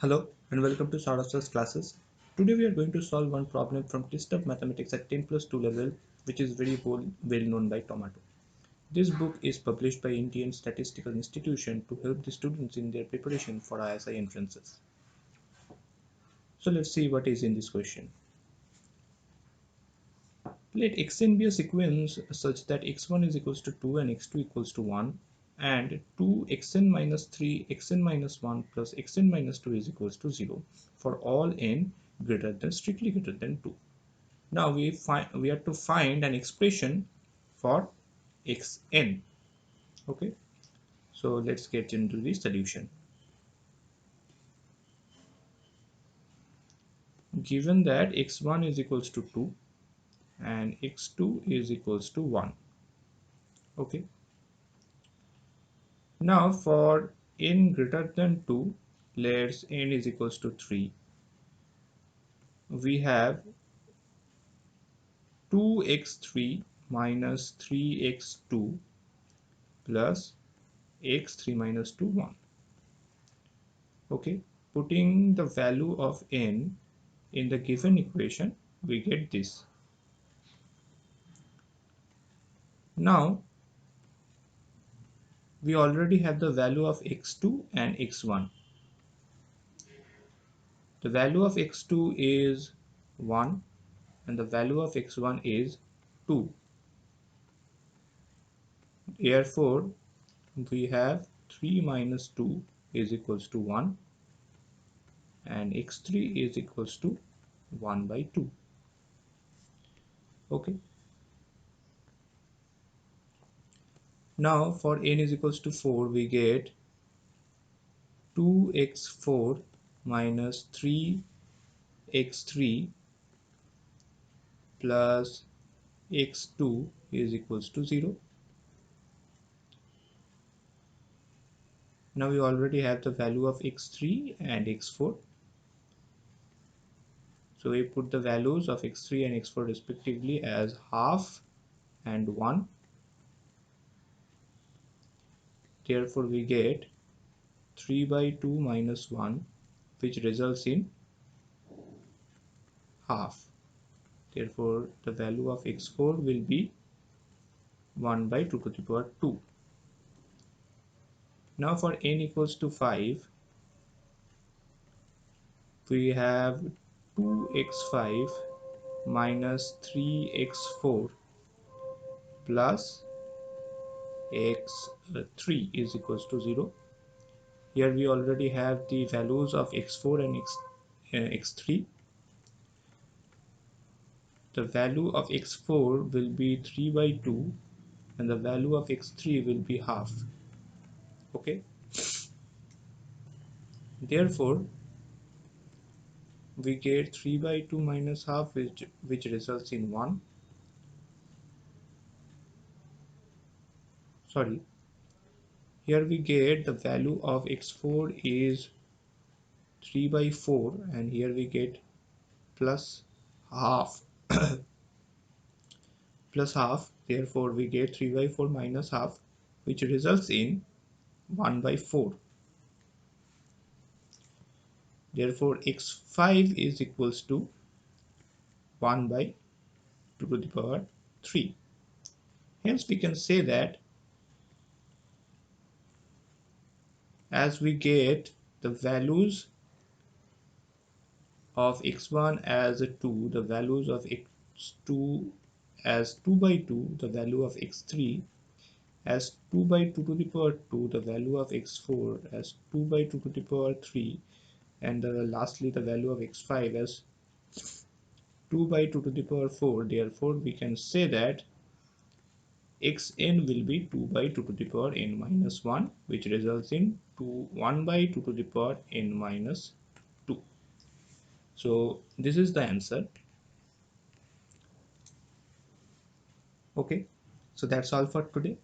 Hello and welcome to Saraswa's classes. Today we are going to solve one problem from Test of Mathematics at 10 plus 2 level, which is very well known by Tomato. This book is published by Indian Statistical Institution to help the students in their preparation for ISI entrances. So let's see what is in this question. Let xn be a sequence such that x1 is equals to 2 and x2 equals to 1 and 2xn minus 3 xn minus 1 plus xn minus 2 is equals to 0 for all n strictly greater than 2. Now we have to find an expression for xn. Okay, so let's get into the solution. Given that x1 is equals to 2 and x2 is equals to 1. Okay, now for n greater than 2, let's n is equals to 3. We have 2x3 minus 3x2 plus x3 minus 2 1. Okay, putting the value of n in the given equation, we get this. Now we already have the value of x2 and x1. The value of x2 is 1 and the value of x1 is 2. Therefore we have 3 minus 2 is equals to 1 and x3 is equals to 1 by 2. Okay, now for n is equals to 4, we get 2x4 minus 3x3 plus x2 is equals to 0. Now we already have the value of x3 and x4. So we put the values of x3 and x4 respectively as half and 1. Therefore we get 3 by 2 minus 1, which results in half. Therefore the value of x4 will be 1 by 2 to the power 2. Now for n equals to 5, we have 2x5 minus 3x4 plus x3 is equals to 0. Here we already have the values of x4 and x3. The value of x4 will be 3 by 2 and the value of x3 will be half. Okay, therefore we get 3 by 2 minus half, which results in 1. Sorry, here we get the value of x4 is 3 by 4 and here we get plus half. Plus half, therefore we get 3 by 4 minus half, which results in 1 by 4. Therefore x5 is equals to 1 by 2 to the power 3. Hence we can say that as we get the values of x1 as 2, the values of x2 as 2 by 2, the value of x3 as 2 by 2 to the power 2, the value of x4 as 2 by 2 to the power 3, and lastly the value of x5 as 2 by 2 to the power 4. Therefore we can say that xn will be 2 by 2 to the power n minus 1, which results in 1 by 2 to the power n minus 2. So this is the answer. Okay, so that's all for today.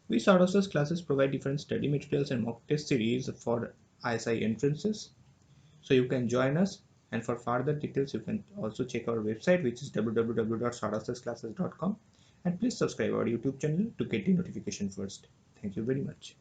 We Sardosa's classes provide different study materials and mock test series for ISI entrances. So you can join us, and for further details you can also check our website, which is www.sardasasclasses.com, and please subscribe our YouTube channel to get the notification first. Thank you very much.